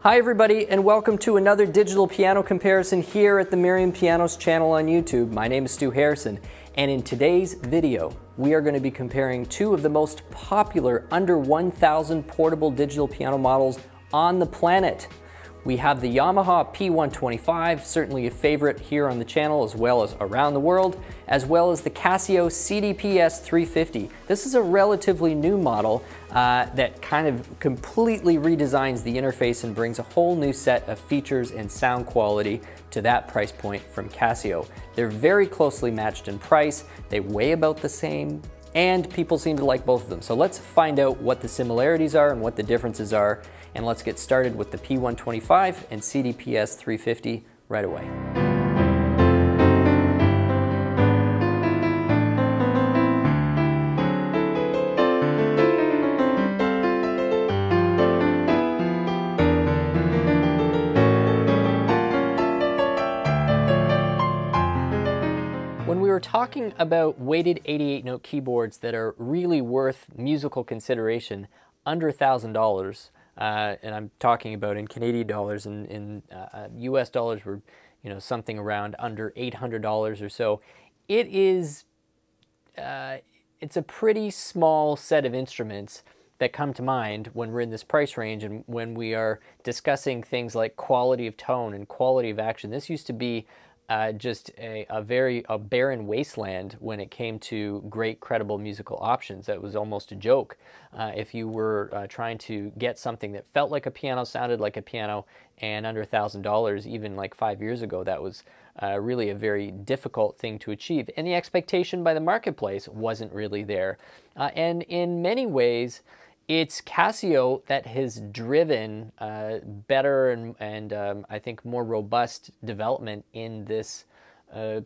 Hi everybody, and welcome to another digital piano comparison here at the Merriam Pianos channel on YouTube. My name is Stu Harrison, and in today's video we are going to be comparing two of the most popular under 1,000 portable digital piano models on the planet. We have the Yamaha P125, certainly a favorite here on the channel as well as around the world, as well as the Casio CDP-S350. This is a relatively new model that kind of completely redesigns the interface and brings a whole new set of features and sound quality to that price point from Casio. They're very closely matched in price, they weigh about the same, and people seem to like both of them. So let's find out what the similarities are and what the differences are, and let's get started with the P125 and CDP-S350 right away. When we were talking about weighted 88-note keyboards that are really worth musical consideration under $1,000, and I'm talking about in Canadian dollars, and in US dollars we're something around under $800 or so, it's a pretty small set of instruments that come to mind when we're in this price range and when we are discussing things like quality of tone and quality of action. This used to be just a barren wasteland when it came to great, credible musical options. That was almost a joke. If you were trying to get something that felt like a piano, sounded like a piano, and under $1,000, even like 5 years ago, that was really a very difficult thing to achieve. And the expectation by the marketplace wasn't really there. And in many ways, it's Casio that has driven better and I think more robust development in this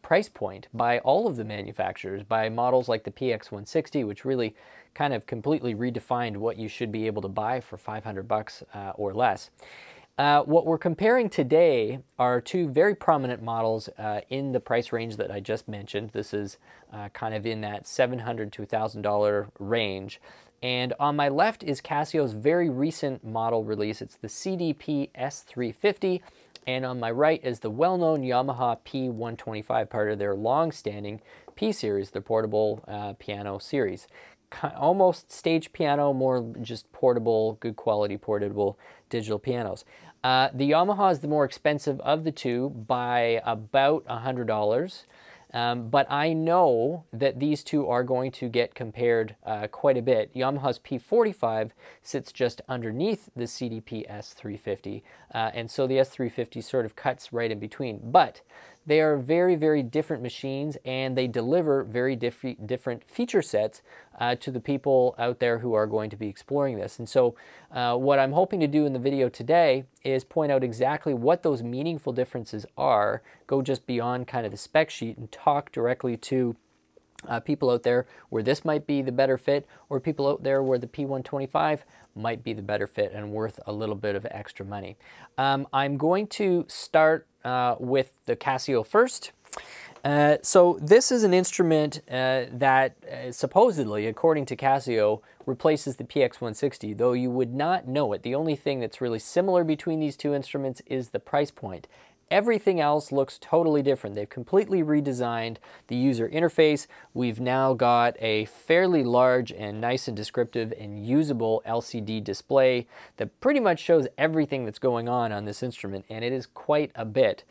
price point by all of the manufacturers, by models like the PX160, which really kind of completely redefined what you should be able to buy for 500 bucks or less. What we're comparing today are two very prominent models in the price range that I just mentioned. This is kind of in that $700 to $1,000 range. And on my left is Casio's very recent model release. It's the CDP-S350. And on my right is the well-known Yamaha P125, part of their long-standing P series, the portable piano series. Almost stage piano, more just portable, good quality portable digital pianos. The Yamaha is the more expensive of the two by about $100. But I know that these two are going to get compared quite a bit. Yamaha's P45 sits just underneath the CDP-S350, and so the S350 sort of cuts right in between. But they are very, very different machines, and they deliver very different feature sets to the people out there who are going to be exploring this. And so what I'm hoping to do in the video today is point out exactly what those meaningful differences are, go just beyond kind of the spec sheet and talk directly to people out there where this might be the better fit, or people out there where the P125 might be the better fit and worth a little bit of extra money. I'm going to start with the Casio first. So this is an instrument that supposedly, according to Casio, replaces the PX160, though you would not know it. The only thing that's really similar between these two instruments is the price point. Everything else looks totally different. They've completely redesigned the user interface. We've now got a fairly large and nice and descriptive and usable LCD display that pretty much shows everything that's going on this instrument, and it is quite a bit.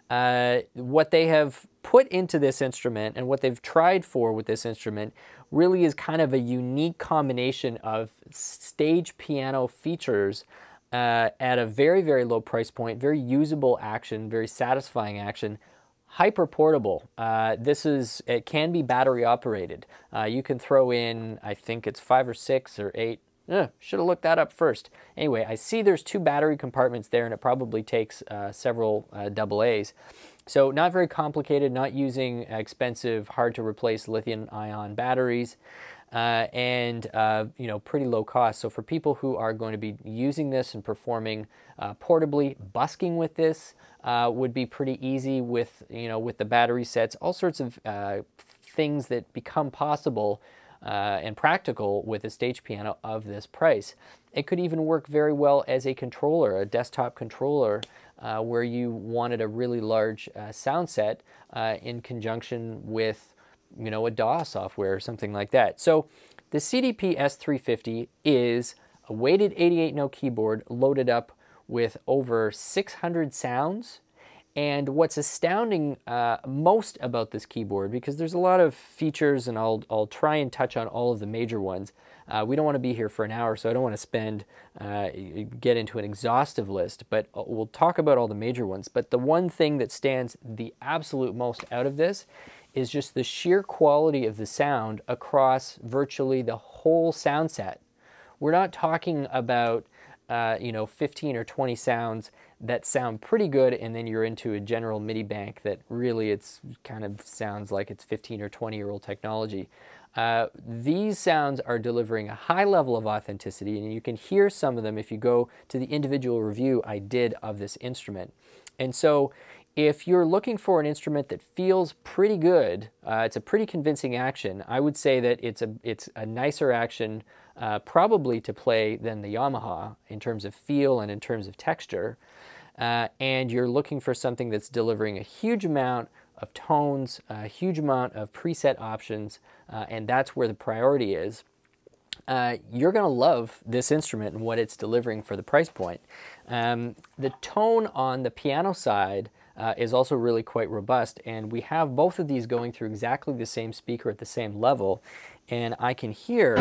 What they have put into this instrument and what they've tried for with this instrument really is kind of a unique combination of stage piano features at a very, very low price point, very usable action, very satisfying action, hyper portable. It can be battery operated. You can throw in, I think it's 5 or 6 or 8. Should have looked that up first. Anyway, I see there's 2 battery compartments there, and it probably takes several AA's. So not very complicated, not using expensive, hard to replace lithium-ion batteries. And pretty low cost. So for people who are going to be using this and performing portably, busking with this would be pretty easy with the battery sets, all sorts of things that become possible and practical with a stage piano of this price. It could even work very well as a controller, a desktop controller, where you wanted a really large sound set in conjunction with, you know, a DAW software or something like that. So the CDP-S350 is a weighted 88-note keyboard loaded up with over 600 sounds. And what's astounding most about this keyboard, because there's a lot of features and I'll try and touch on all of the major ones. We don't want to be here for an hour, so I don't want to get into an exhaustive list, but we'll talk about all the major ones. But the one thing that stands the absolute most out of this is just the sheer quality of the sound across virtually the whole sound set. We're not talking about 15 or 20 sounds that sound pretty good, and then you're into a general MIDI bank that really it's kind of sounds like it's 15 or 20-year-old technology. These sounds are delivering a high level of authenticity, and you can hear some of them if you go to the individual review I did of this instrument. And so if you're looking for an instrument that feels pretty good, it's a pretty convincing action. I would say that it's a nicer action probably to play than the Yamaha in terms of feel and in terms of texture. And you're looking for something that's delivering a huge amount of tones, a huge amount of preset options, and that's where the priority is. You're going to love this instrument and what it's delivering for the price point. The tone on the piano side is also really quite robust, and we have both of these going through exactly the same speaker at the same level, and I can hear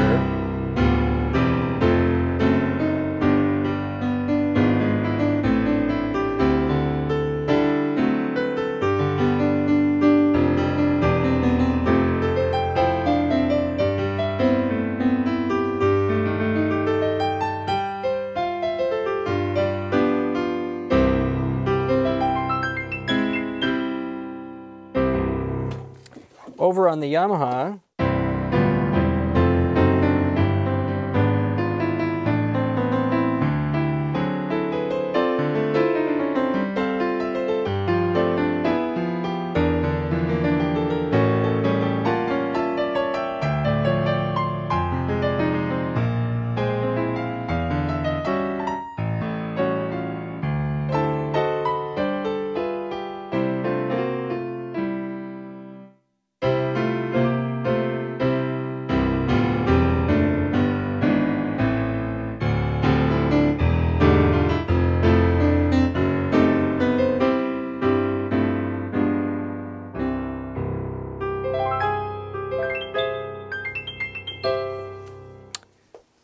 over on the Yamaha.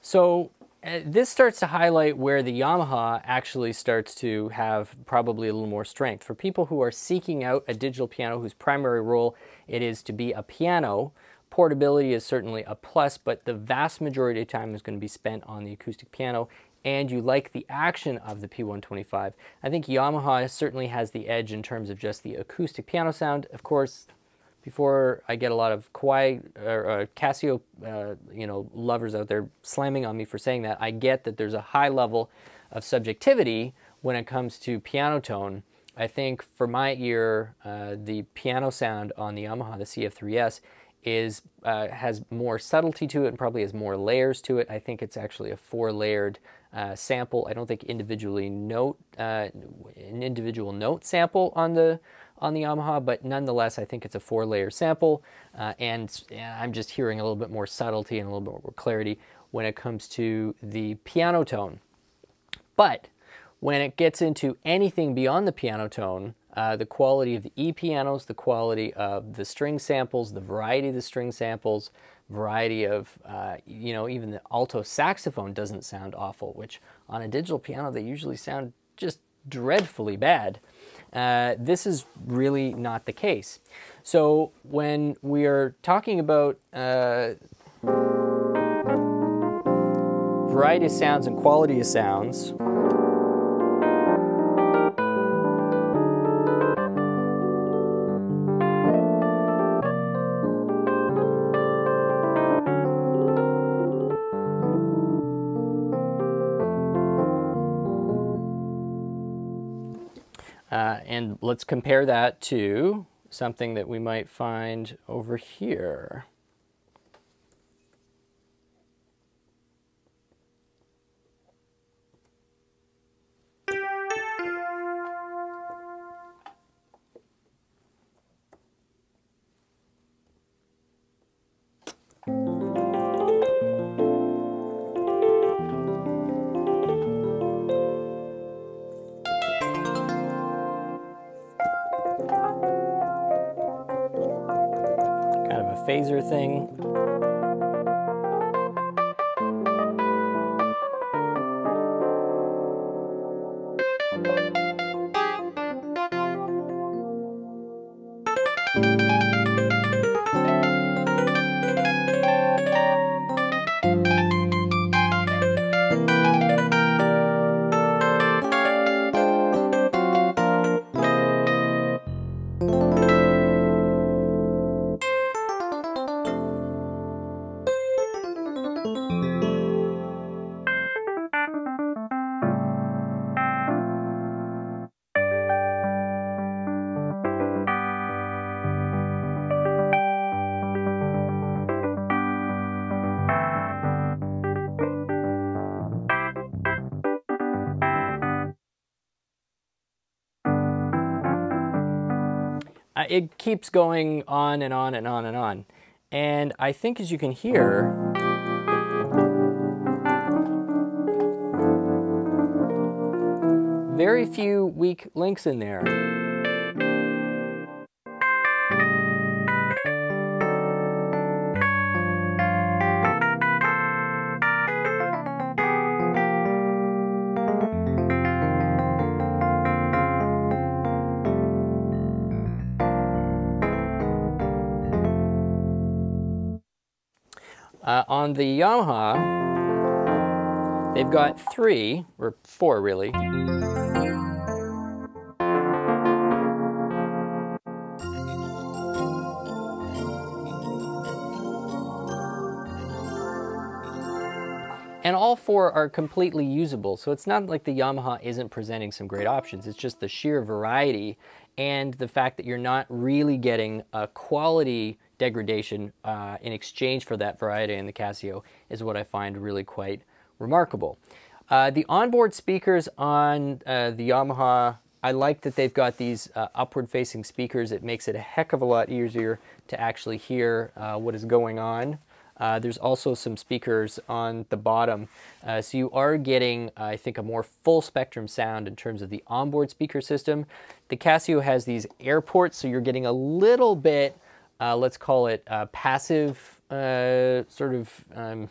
So this starts to highlight where the Yamaha actually starts to have probably a little more strength. For people who are seeking out a digital piano whose primary role it is to be a piano, portability is certainly a plus, but the vast majority of time is going to be spent on the acoustic piano, and you like the action of the P125. I think Yamaha certainly has the edge in terms of just the acoustic piano sound. Of course, before I get a lot of Casio lovers out there slamming on me for saying that, I get that there's a high level of subjectivity when it comes to piano tone. I think for my ear, the piano sound on the Yamaha, the CF3S, has more subtlety to it and probably has more layers to it. I think it's actually a 4-layered sample. I don't think an individual note sample on the Yamaha, but nonetheless, I think it's a 4-layer sample, and I'm just hearing a little bit more subtlety and a little bit more clarity when it comes to the piano tone. But when it gets into anything beyond the piano tone, the quality of the E-pianos, the quality of the string samples, the variety of the string samples, variety of, even the alto saxophone doesn't sound awful, which on a digital piano, they usually sound just dreadfully bad. This is really not the case. So when we are talking about variety of sounds and quality of sounds, and let's compare that to something that we might find over here. phaser thing. It keeps going on and on and on and on. And I think, as you can hear, very few weak links in there. On the Yamaha, they've got 3, or 4 really. And all 4 are completely usable, so it's not like the Yamaha isn't presenting some great options. It's just the sheer variety and the fact that you're not really getting a quality degradation in exchange for that variety in the Casio is what I find really quite remarkable. The onboard speakers on the Yamaha, I like that they've got these upward-facing speakers. It makes it a heck of a lot easier to actually hear what is going on. There's also some speakers on the bottom, so you are getting, I think, a more full spectrum sound in terms of the onboard speaker system. The Casio has these air ports, so you're getting a little bit, let's call it passive sort of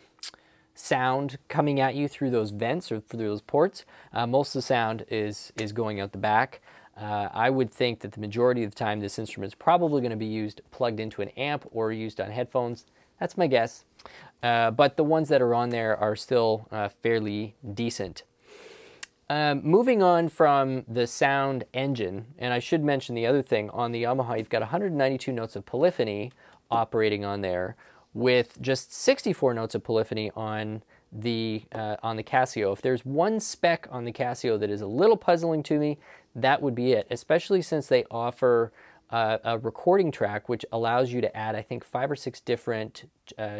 sound coming at you through those vents or through those ports. Most of the sound is going out the back. I would think that the majority of the time this instrument is probably going to be used plugged into an amp or used on headphones. That's my guess. But the ones that are on there are still fairly decent. Moving on from the sound engine, and I should mention the other thing, on the Yamaha you've got 192 notes of polyphony operating on there, with just 64 notes of polyphony on the Casio. If there's one spec on the Casio that is a little puzzling to me, that would be it, especially since they offer a recording track which allows you to add, I think, 5 or 6 different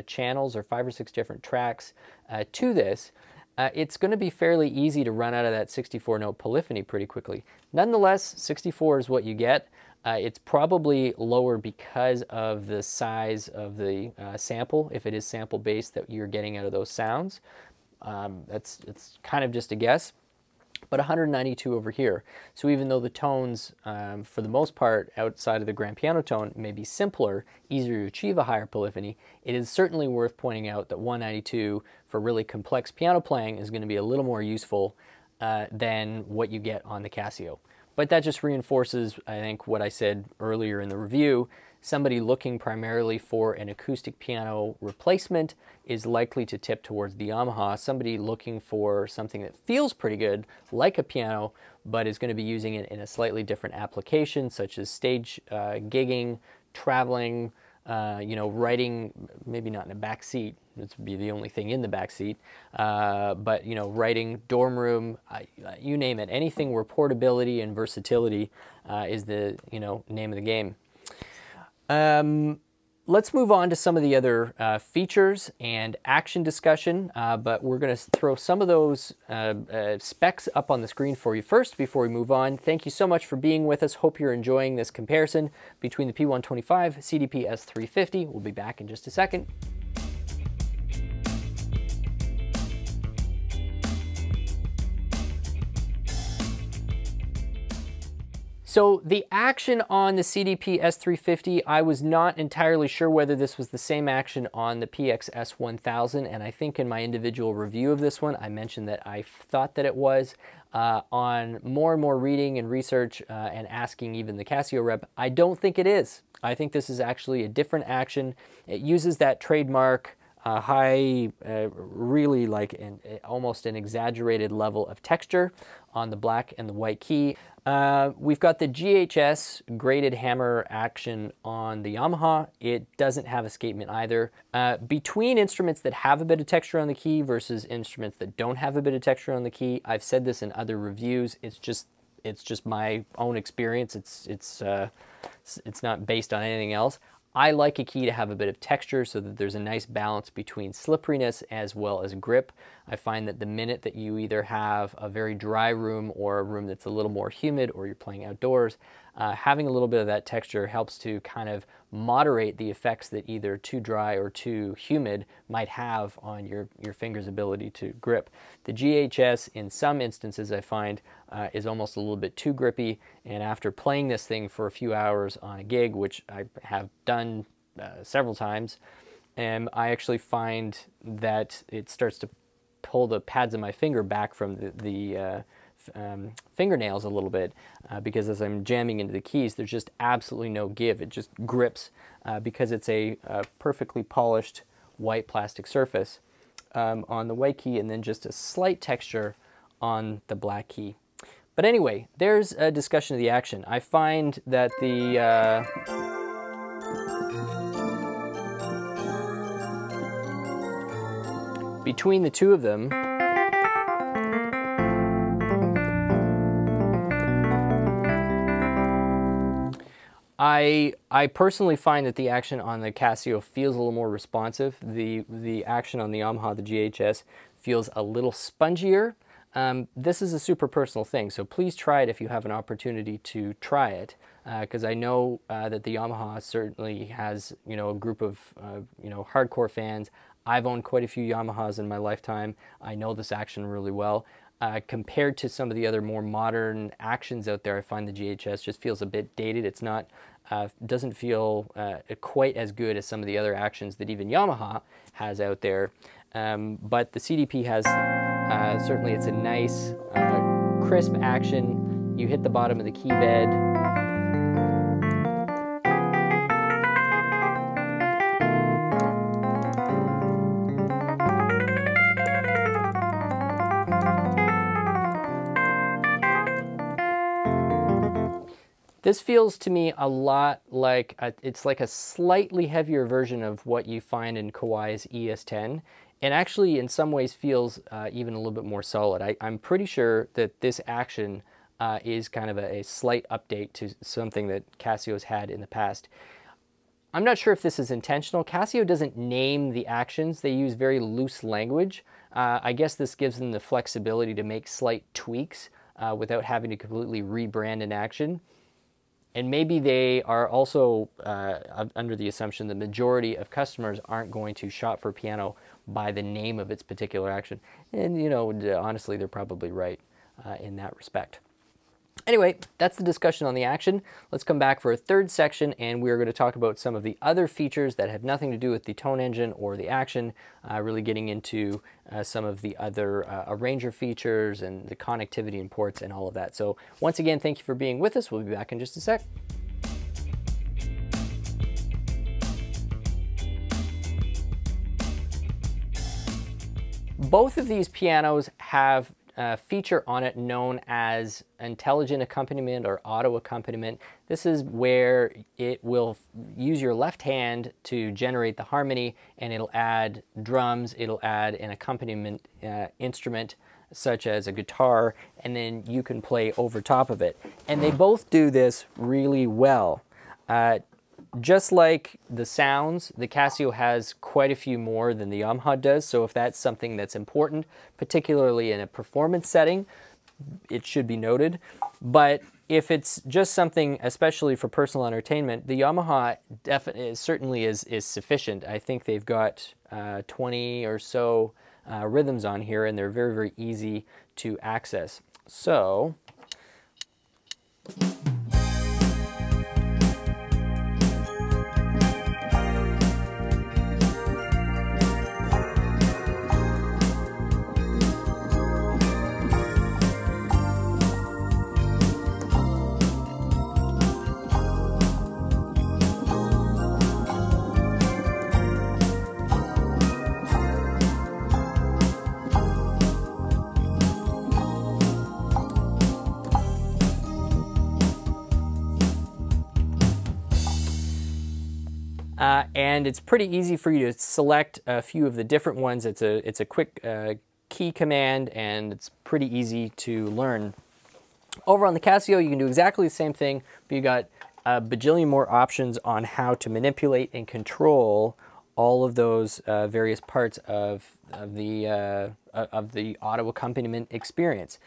channels or 5 or 6 different tracks to this. It's going to be fairly easy to run out of that 64 note polyphony pretty quickly. Nonetheless, 64 is what you get. It's probably lower because of the size of the sample, if it is sample based, that you're getting out of those sounds. It's kind of just a guess. But 192 over here. So even though the tones, for the most part, outside of the grand piano tone, may be simpler, easier to achieve a higher polyphony, it is certainly worth pointing out that 192 for really complex piano playing is going to be a little more useful than what you get on the Casio. But that just reinforces, I think, what I said earlier in the review. Somebody looking primarily for an acoustic piano replacement is likely to tip towards the Yamaha. Somebody looking for something that feels pretty good, like a piano, but is going to be using it in a slightly different application, such as stage gigging, traveling, you know, writing, maybe not in a back seat, this would be the only thing in the back seat, but, you know, writing, dorm room, you name it, anything where portability and versatility is the, you know, name of the game. Let's move on to some of the other features and action discussion, but we're going to throw some of those specs up on the screen for you first before we move on. Thank you so much for being with us. Hope you're enjoying this comparison between the P125 CDP-S350. We'll be back in just a second. So the action on the CDP-S350, I was not entirely sure whether this was the same action on the PXS1000, and I think in my individual review of this one, I mentioned that I thought that it was. On more and more reading and research and asking even the Casio rep, I don't think it is. I think this is actually a different action. It uses that trademark high, really like almost an exaggerated level of texture on the black and the white key. We've got the GHS graded hammer action on the Yamaha. It doesn't have escapement either. Between instruments that have a bit of texture on the key versus instruments that don't have a bit of texture on the key, I've said this in other reviews, it's just my own experience. It's not based on anything else. I like a key to have a bit of texture so that there's a nice balance between slipperiness as well as grip. I find that the minute that you either have a very dry room or a room that's a little more humid, or you're playing outdoors, having a little bit of that texture helps to kind of moderate the effects that either too dry or too humid might have on your finger's ability to grip. The GHS, in some instances, I find is almost a little bit too grippy, and after playing this thing for a few hours on a gig, which I have done several times, I actually find that it starts to pull the pads of my finger back from the fingernails a little bit, because as I'm jamming into the keys, there's just absolutely no give. It just grips because it's a perfectly polished white plastic surface on the white key, and then just a slight texture on the black key. But anyway, there's a discussion of the action. I find that the between the two of them, I personally find that the action on the Casio feels a little more responsive. The action on the Yamaha, the GHS, feels a little spongier. This is a super personal thing, so please try it if you have an opportunity to try it, because I know that the Yamaha certainly has, a group of, hardcore fans. I've owned quite a few Yamahas in my lifetime. I know this action really well. Compared to some of the other more modern actions out there, I find the GHS just feels a bit dated. It's not, doesn't feel quite as good as some of the other actions that even Yamaha has out there. But the CDP has, certainly it's a nice, crisp action. You hit the bottom of the key bed. This feels to me a lot like, it's like a slightly heavier version of what you find in Kawai's ES10, and actually in some ways feels even a little bit more solid. I'm pretty sure that this action is kind of a slight update to something that Casio's had in the past. I'm not sure if this is intentional. Casio doesn't name the actions. They use very loose language. I guess this gives them the flexibility to make slight tweaks without having to completely rebrand an action. And maybe they are also under the assumption the majority of customers aren't going to shop for piano by the name of its particular action. And, honestly, they're probably right in that respect. Anyway, that's the discussion on the action. Let's come back for a third section, and we're going to talk about some of the other features that have nothing to do with the tone engine or the action, really getting into some of the other arranger features and the connectivity and ports and all of that. So once again, thank you for being with us. We'll be back in just a sec. Both of these pianos have a feature on it known as intelligent accompaniment or auto accompaniment. This is where it will use your left hand to generate the harmony, and it'll add drums, it'll add an accompaniment instrument such as a guitar, and then you can play over top of it. And they both do this really well. Just like the sounds, the Casio has quite a few more than the Yamaha does, so if that's something that's important, particularly in a performance setting, it should be noted. But if it's just something, especially for personal entertainment, the Yamaha certainly is sufficient. I think they've got 20 or so rhythms on here, and they're very, very easy to access. So and it's pretty easy for you to select a few of the different ones. It's a quick key command, and it's pretty easy to learn. Over on the Casio, you can do exactly the same thing, but you got a bajillion more options on how to manipulate and control all of those various parts of the auto accompaniment experience.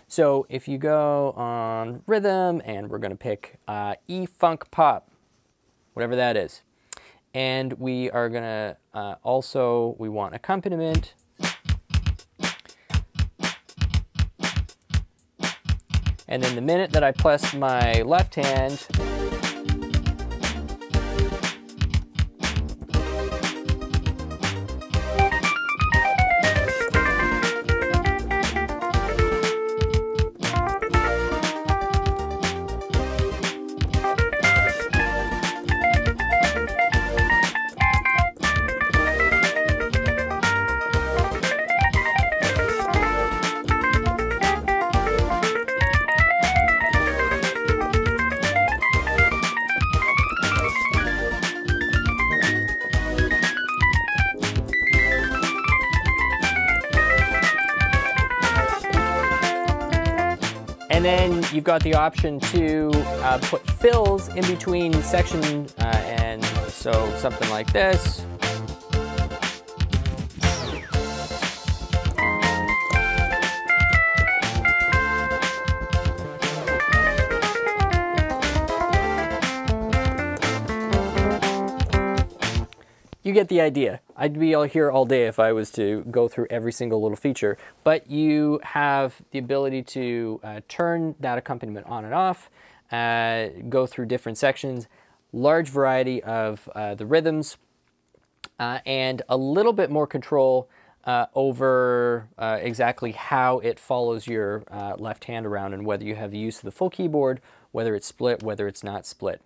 So if you go on rhythm, and we're going to pick E-Funk Pop, whatever that is, and we are going to also, we want accompaniment. And then the minute that I press my left hand, and then you've got the option to put fills in between sections, and so something like this. You get the idea. I'd be all here all day if I was to go through every single little feature, but you have the ability to turn that accompaniment on and off, go through different sections, large variety of the rhythms, and a little bit more control over exactly how it follows your left hand around, and whether you have the use of the full keyboard, whether it's split, whether it's not split.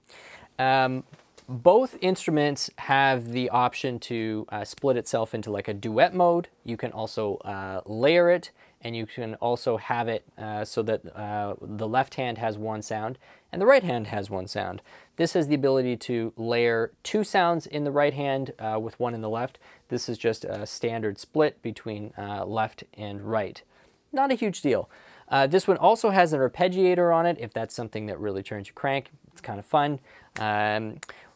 Both instruments have the option to split itself into like a duet mode. You can also layer it, and you can also have it so that the left hand has one sound and the right hand has one sound. This has the ability to layer two sounds in the right hand with one in the left. This is just a standard split between left and right. Not a huge deal. This one also has an arpeggiator on it if that's something that really turns your crank. It's kind of fun.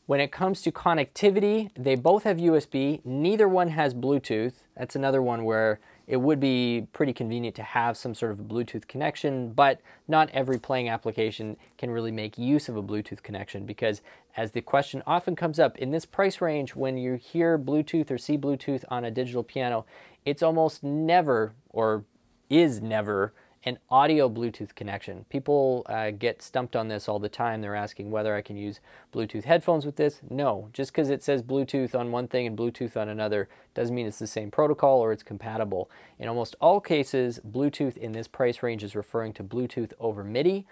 When it comes to connectivity, they both have USB. Neither one has Bluetooth. That's another one where it would be pretty convenient to have some sort of a Bluetooth connection, but not every playing application can really make use of a Bluetooth connection, because as the question often comes up, in this price range, when you hear Bluetooth or see Bluetooth on a digital piano, it's almost never, or is never, an audio Bluetooth connection. People get stumped on this all the time. They're asking whether I can use Bluetooth headphones with this. No, just because it says Bluetooth on one thing and Bluetooth on another doesn't mean it's the same protocol or it's compatible. In almost all cases, Bluetooth in this price range is referring to Bluetooth over MIDI,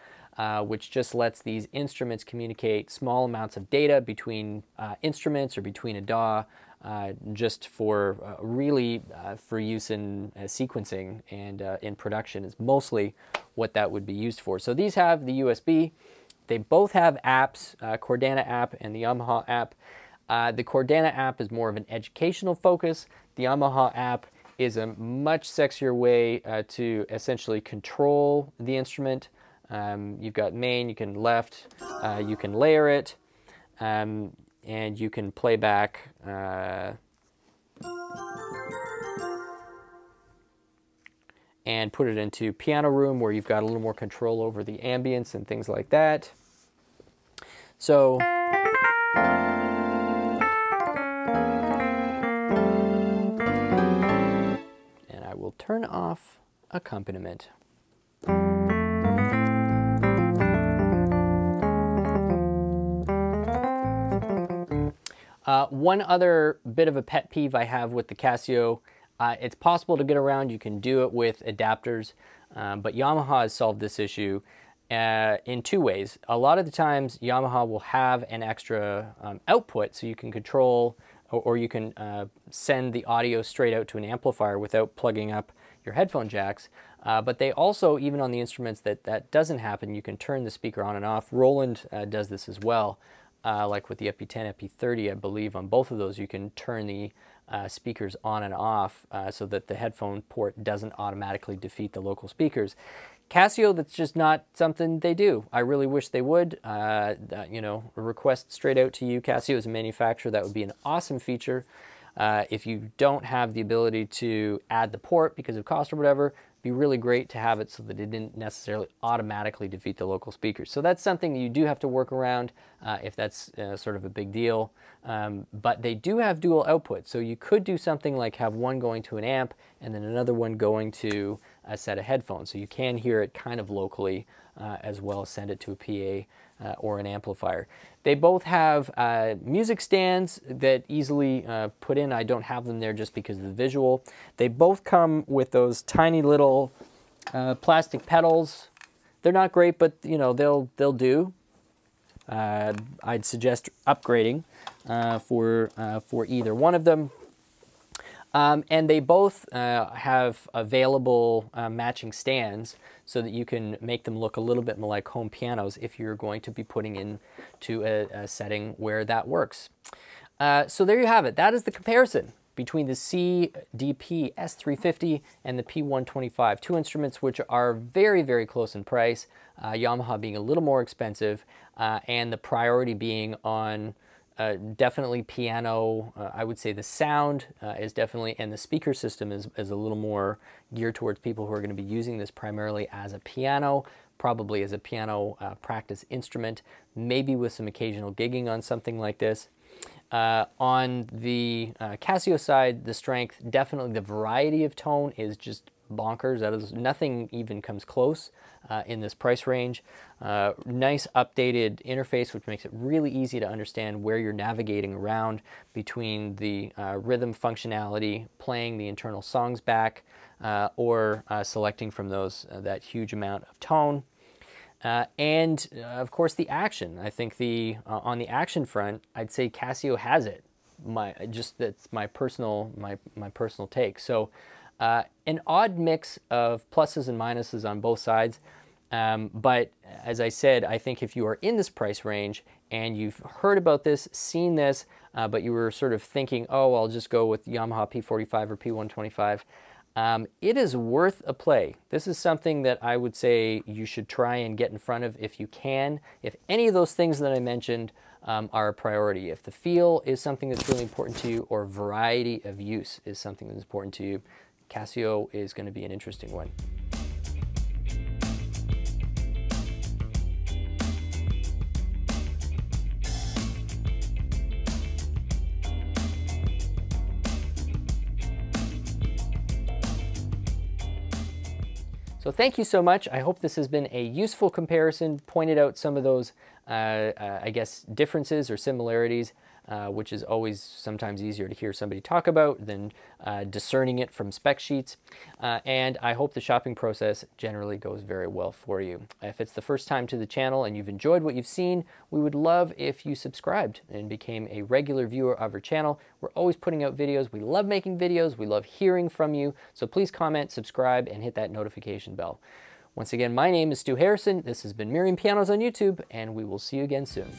which just lets these instruments communicate small amounts of data between instruments or between a DAW, just for really for use in sequencing and in production is mostly what that would be used for. So these have the USB. They both have apps, Cordana app and the Yamaha app. The Cordana app is more of an educational focus. The Yamaha app is a much sexier way to essentially control the instrument. You've got main, you can left, you can layer it, and you can play back and put it into piano room, where you've got a little more control over the ambience and things like that. So and I will turn off accompaniment. One other bit of a pet peeve I have with the Casio, it's possible to get around. You can do it with adapters, but Yamaha has solved this issue in two ways. A lot of the times Yamaha will have an extra output, so you can control or you can send the audio straight out to an amplifier without plugging up your headphone jacks. But they also, even on the instruments that doesn't happen, you can turn the speaker on and off. Roland does this as well. like with the FP10, FP30, I believe on both of those you can turn the speakers on and off so that the headphone port doesn't automatically defeat the local speakers. Casio, that's just not something they do. I really wish they would. You know, a request straight out to you, Casio as a manufacturer, that would be an awesome feature. If you don't have the ability to add the port because of cost or whatever, it'd be really great to have it so that it didn't necessarily automatically defeat the local speakers. So that's something you do have to work around if that's sort of a big deal. But they do have dual output, so you could do something like have one going to an amp and then another one going to a set of headphones. So you can hear it kind of locally as well as send it to a PA or an amplifier. They both have music stands that easily put in. I don't have them there just because of the visual. They both come with those tiny little plastic pedals. They're not great, but you know, they'll do. I'd suggest upgrading for either one of them. And they both have available matching stands so that you can make them look a little bit more like home pianos if you're going to be putting into a setting where that works. So there you have it. That is the comparison between the CDP-S350 and the P125. Two instruments which are very, very close in price, Yamaha being a little more expensive, and the priority being on definitely piano. I would say the sound is definitely, and the speaker system is a little more geared towards people who are going to be using this primarily as a piano, probably as a piano practice instrument, maybe with some occasional gigging on something like this. On the Casio side, the strength, definitely the variety of tone is just bonkers. That is, nothing even comes close in this price range. Nice updated interface, which makes it really easy to understand where you're navigating around between the rhythm functionality, playing the internal songs back, or selecting from those that huge amount of tone. And of course the action. I think the on the action front, I'd say Casio has it. That's my personal take. So an odd mix of pluses and minuses on both sides. But as I said, I think if you are in this price range and you've heard about this, seen this, but you were sort of thinking, oh, I'll just go with Yamaha P45 or P125, it is worth a play. This is something that I would say you should try and get in front of if you can. If any of those things that I mentioned are a priority, if the feel is something that's really important to you, or variety of use is something that's important to you, Casio is going to be an interesting one. So thank you so much. I hope this has been a useful comparison, pointed out some of those, I guess, differences or similarities, which is always sometimes easier to hear somebody talk about than discerning it from spec sheets. And I hope the shopping process generally goes very well for you. If it's the first time to the channel and you've enjoyed what you've seen, we would love if you subscribed and became a regular viewer of our channel. We're always putting out videos. We love making videos. We love hearing from you. So please comment, subscribe, and hit that notification bell. Once again, my name is Stu Harrison. This has been Merriam Pianos on YouTube, and we will see you again soon.